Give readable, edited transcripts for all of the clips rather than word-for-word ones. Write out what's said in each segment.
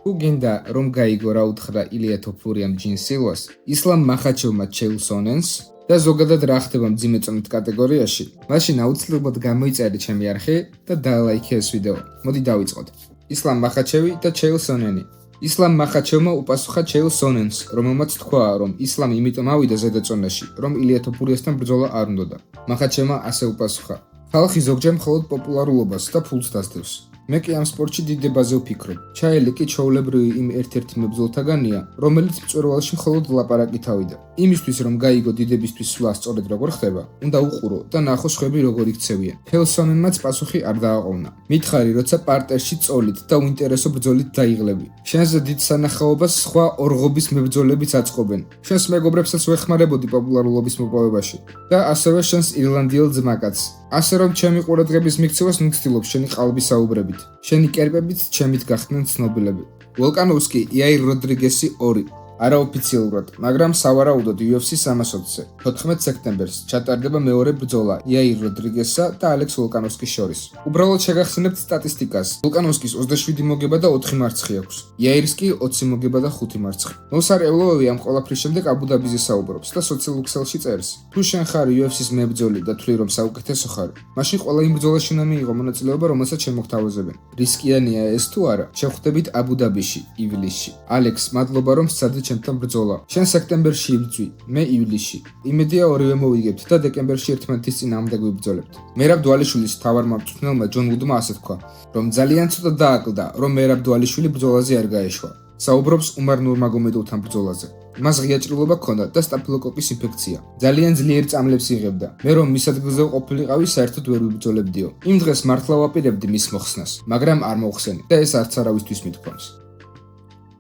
თუ გინდა რომ გაიგო რა უთხრა ილია თოფურიამ ჯინ სილვას, ისლამ მახაჩევმა ჩეილ სონენს და ზოგადად რა ხდება მძიმე წონით კატეგორიაში, მაშინ აუცილებლად გამოიწერე ჩემი არხი და დაალაიქე ეს ვიდეო. მოდი დავიწყოთ. ისლამ მახაჩევი და ჩეილ სონენი. ისლამ მახაჩევმა უპასუხა ჩეილ სონენს, რომელმაც თქვა, რომ ისლამ იმიტომ ავიდა ზედაწონაში, რომ ილია თოფურიასთან ბრძოლა არ უნდოდა. მახაჩევმა ასე უპასუხა: ხალხი ზოგჯერ მხოლოდ პოპულარულობას და ფულს დასდევს. მე კი ამ სპორტში დიდ დებაზე ვფიქრობ. ჩაელი კი ჩვეულებრივი იმ ერთ-ერთი მებრძოლთაგანია, რომელიც მწვერვალში მხოლოდ ლაპარაკით ავიდა. იმისთვის რომ გაიგო დიდებისთვის სვლა სწორედ როგორ ხდება, უნდა უყურო და ნახო სხვები როგორ იქცევიან. ჰელსონენმაც პასუხი არ დააყოვნა. მითხარი, როცა პარტერში წოლით და უინტერესო ბრძოლით დაიღლები. შენზე დიდ სანახაობას სხვა ორღობის მებრძოლებიც აწყობენ. შენს მეგობრებსაც ვეხმარებოდი პოპულარულობის მოპოვებაში და ასევე შენს ირლანდიელ ძმაკაცს. ასე რომ ჩემი ყურადღების მიქცევას მიცდილობ შენი ყალბი საუბრებით. შენი კერპებით ჩემით გახდნენ ცნობილები. ვოლკანოვსკი იაირ როდრიგესი 2. არაოფიციალურად, მაგრამ სავარაუდოდ UFC 320-ზე 14 სექტემბერს ჩატარდება მეორე ბრძოლა იაირ როდრიგესსა და ალექს ვოლკანოვსკის შორის. უბრალოდ შეგახსენებთ სტატისტიკას. ვოლკანოვსკის 27 მოგება და 4 მარცხი აქვს. იაირს კი 20 მოგება და 5 მარცხი. მოსარევლოვი ამ ყველაფრის შემდეგ აბუ-დაბიზე საუბრობს და სოციალურ ქსელში წერს: თუ შენ ხარ UFC-ს მებრძოლი და თვლი რომ საუკეთესო ხარ, მაშინ ყველა იმ ბრძოლაში უნდა მიიღო მონაწილეობა, რომელსაც შემოგთავაზებენ. რისკიანია ეს თუ არა? შევხვდებით აბუ-დაბიში, ივლისში. ალექს, მადლობა რომ სცადი ჩემთან ბრძოლა. შენ სექტემბერში იბრძვი, მე ივლისში. იმედია ორივე მოვიგებთ და დეკემბერში ერთმანეთის წინააღმდეგ ვიბრძოლებთ. მერაბ დვალიშვილის მთავარმა მწვრთნელმა ჯონ ვუდმა ასე თქვა, რომ ძალიან ცოტა დააკლდა, რომ მერაბ დვალიშვილი ბრძოლაზე არ გაეშვა. საუბრობს უმარ ნურმაგომედოვთან ბრძოლაზე. მას ღია ჭრილობა ჰქონდა და სტაფილოკოკის ინფექცია. ძალიან ძლიერ წამლებს იღებდა. მე რომ მის ადგილზე ყოფილიყავი, საერთოდ ვერ ვიბრძოლებდიო. იმ დღეს მართლა ვაპირებდი მის მოხსნას, მაგრამ არ მოხსენი და ეს არც არავისთვის მithქვამს.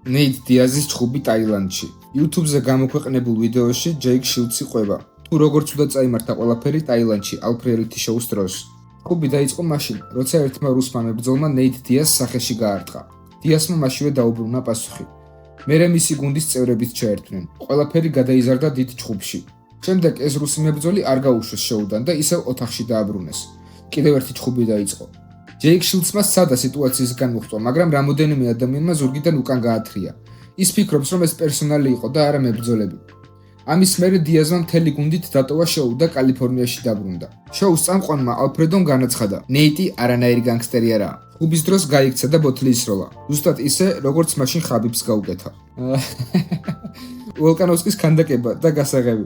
ნეით დიაზის ჩხუბი ტაილანდში. YouTube-ზე გამოქვეყნებულ ვიდეოში ჯეიკ შილცი ყვება, თუ როგორც უნდა წაიმართა ყველაფერი ტაილანდში ალფ რეალიტი შოუს დროს. ჩხუბი დაიწყო მაშინ, როცა ერთმა რუსმა მებრძოლმა ნეით დიას სახეში გაარტყა. დიასმა მაშინვე დაუბრუნა პასუხი. მერე მისი გუნდის წევრებიც ჩაერთვნენ. ყველაფერი გადაიზარდა დიდ ჩხუბში. შემდეგ ეს რუსი მებრძოლი არ გაუშვეს შოუდან და ისევ ოთახში დააბრუნეს. კიდევ ერთი ჩხუბი დაიწყო. ჯეიკ შილცმა სცადა სიტუაციისგან მოხვწვა, მაგრამ რამოდენიმე ადამიანმა ზურგიდან უკან გაათრია. ის ფიქრობს, რომ ეს პერსონალი იყო და არა მებრძოლები. ამის მერე დიაზმა მთელი გუნდით დატოვა შოუ და კალიფორნიაში დაბრუნდა. შოუს წამყვანმა ალფრედომ განაცხადა: ნეიტი არანაირი განგსტერი არაა. ხუბის დროს გაიქცა და ბოთლი ისროლა. ზუსტად ისე, როგორც მაშინ ხაბიბს გაუკეთა. ვოლკანოვსკის ქანდაკება და გასაღები.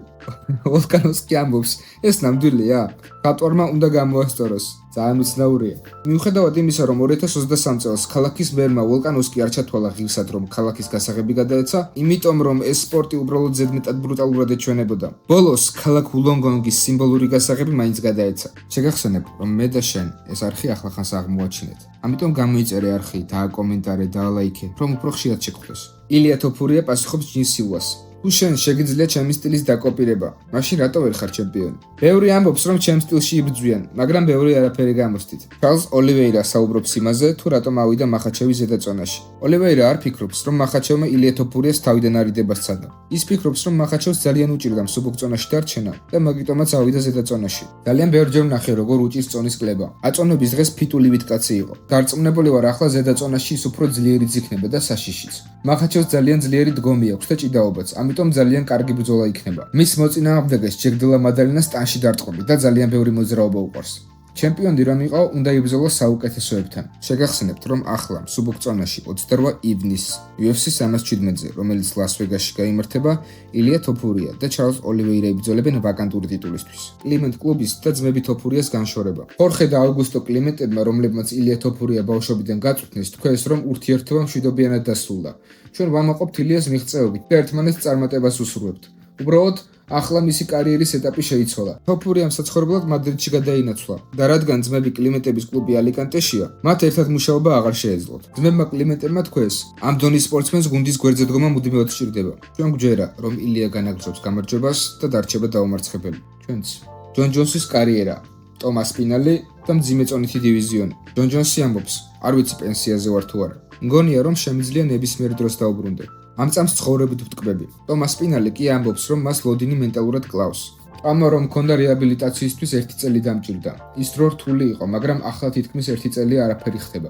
ვოლკანოვსკი ამბობს, ეს ნამდვილია? ხატვარმა უნდა გამოასწოროს. ძალიან უცნაურია. მიუხედავად იმისა, რომ 2023 წელს ქალაქის მერმა ვოლკანოვსკი არ ჩათვალა ღირსად, რომ ქალაქის გასაღები გადაეცა, იმიტომ რომ ეს სპორტი უბრალოდ ზედმეტად ბრუტალურად ეჩვენებოდა. ბოლოს ქალაქ ულონგონგის სიმბოლური გასაღები მაინც გადაეცა. შეგახსენებ, რომ მე და შენ ეს არხი ახლახანს აღმოაჩინეთ. ამიტომ გამოიწერე არხი, დააკომენტარე, დაალაიქე, რომ უფრო ხშირად შეგხვდეს. ილია თოფურია პასუხობს ჯინ სილვას: თუ შენ შეგიძლია ჩემი სტილის დაკოპირება, მაშინ რატო ვერ ხარ ჩემპიონი? ბევრი ამბობს, რომ ჩემ სტილში იბრძვიან, მაგრამ ბევრი არაფერი გამოსთით. ჩარლზ ოლივეირა საუბრობს იმაზე, თუ რატომ ავიდა მახაჩევის ზედაწონაში. ოლივეირა არ ფიქრობს, რომ მახაჩევმა ილია თოფურიას თავიდან არიდება სცადა. ის ფიქრობს, რომ მახაჩევს ძალიან უჭირდა მსუბუქ წონაში დარჩენა და მაგიტომაც ავიდა ზედაწონაში. ძალიან ბევრჯერ ვნახე, როგორ უჭირს წონის კლება. აწონების დღეს ფიტულივით კაცი იყო. დარწმუნებული ვარ, ახლა ზედაწონაში ის უფრო ძლიერიც იქნება და საშიშიც. მახაჩევს ძალიან ძლიერი დგომი აქვს და ჭიდაობაც. ამიტომ ძალიან კარგი ბრძოლა იქნება. მის მოწინააღმდეგეს ჯეგდელა მადალინა სტანში დარტყმები და ძალიან ბევრი მოძრაობა უყვარს. ჩემპიონი რომ იყო, უნდა იბრძოლოს საუკეთესოებთან. შეგახსენებთ, რომ ახლა მსუბუქ წონაში 28 ივნისს UFC 317-ზე, რომელიც ლას-ვეგასში გაიმართება, ილია თოფურია და ჩარლზ ოლივეირა იბრძოლებენ ვაკანტური ტიტულისთვის. კლიმენტ კლუბის და ძმები თოფურიას განშორება. ხორხე და აუგუსტო კლიმენტებმა, რომლებმაც ილია თოფურია ბავშვობიდან გაწვრთნეს, თქვეს, რომ ურთიერთობა მშვიდობიანად დასრულდა. ჩვენ ვამაყობთ ილიას მიღწევებით და ერთმანეთს წარმატებას უსურვებთ. უბრალოდ ახლა მისი კარიერის ეტაპი შეიცვალა. თოფურიამ საცხოვრებლად მადრიდში გადაინაცვლა და რადგან ძმები კლიმენტების კლუბი ალიკანტეშია, მათ ერთად მუშაობა აღარ შეეძლოთ. ძმებმა კლიმენტებმა თქვეს, ამ დონის სპორტსმენს გუნდის გვერდზე დგომა მუდმივად სჭირდება. ჩვენ გვჯერა, რომ ილია განაგრძობს გამარჯვებას და დარჩება დაუმარცხებელი. ჩვენც. ჯონ ჯონსის კარიერა, ტომას პინალი და მძიმე წონითი დივიზიონი. ჯონ ჯონსი ამბობს, არ ვიცი პენსიაზე ვარ თუ არა. მგონია, რომ შემიძლია ნებისმიერ დროს დაუბრუნდე. ამ წამს ცხოვრებით ვტკბები. ტომას პინალი კი ამბობს, რომ მას ლოდინი მენტალურად კლავს. ტრავმა რომ მქონდა რეაბილიტაციისთვის 1 წელი დამჭირდა. ის დრო რთული იყო, მაგრამ ახლა თითქმის 1 წელი არაფერი ხდება.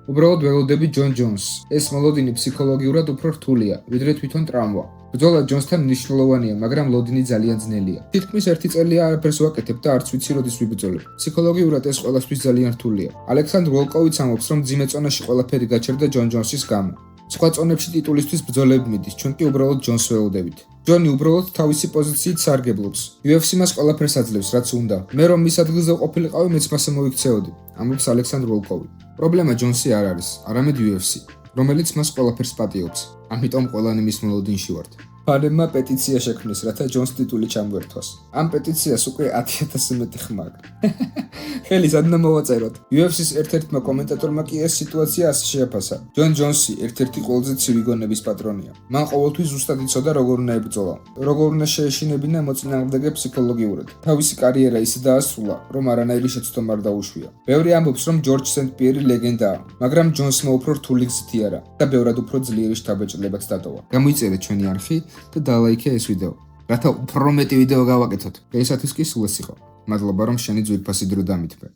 უბრალოდ ველოდები ჯონ ჯონსს. ეს მოლოდინი ფსიქოლოგიურად უფრო რთულია, ვიდრე თვითონ ტრავმა. ბრძოლა ჯონსთან მნიშვნელოვანია, მაგრამ ლოდინი ძალიან ძნელია. თითქმის 1 წელია არაფერს ვაკეთებ და არც ვიცი როდის ვიბრძოლებ. ფსიქოლოგიურად ეს ყველასთვის ძალიან რთულია. ალექსანდრ ვოლკოვიც ამბობს, რომ მძიმე წონაში ყველაფერი გაჩერდა ჯონ ჯონსის გამო. სხვა წონებში ტიტულისთვის ბრძოლები მიდის, ჩვენ კი უბრალოდ ჯონს ველოდებით. ჯონი უბრალოდ თავისი პოზიციით სარგებლობს. UFC მას ყველაფერს აძლევს, რაც უნდა. მე რომ მის ადგილზე ყოფილიყავი, მეც მასე მოიქცეოდი. ამბობს ალექსანდრ ვოლკოვი. პრობლემა ჯონსი არ არის, არამედ UFC, რომელიც მას ყველაფერს პატიობს. ამიტომ ყველანი მის მოლოდინში ვართ. ფანებმა პეტიცია შექმნეს, რათა ჯონს ტიტული ჩამოერთვას. ამ პეტიციას უკვე 10,000 მეტი ხმა აქვს. ხელი სადნა მოვაწეროთ. UFC-ს ერთ-ერთმა კომენტატორმა კი ეს სიტუაცია ასე შეაფასა. ჯონ ჯონსი ერთ-ერთი ყველაზე ცივი გონების პატრონია. მან ყოველთვის ზუსტად იცოდა როგორ უნდა ებრძოლა, როგორ უნდა შეეშინებინა მოწინააღმდეგე ფსიქოლოგიურად. თავისი კარიერა ისე დაასრულა, რომ არანაირი შეცდომა არ დაუშვია. ბევრი ამბობს, რომ ჯორჯ სენტ-პიერი ლეგენდაა, მაგრამ ჯონსმა უფრო რთული გზითი არა და ბევრად უფრო ძლიერი შთაბეჭდილებაც დატოვა. გამოიწერეთ ჩვენი არხი და დალაიქე ეს ვიდეო, რათა უფრო მეტი ვიდეო გავაკეთოთ. დღეისათვის კი სულ ეს იყო. მადლობა რომ შენი ძვირფასი დრო დამითმე.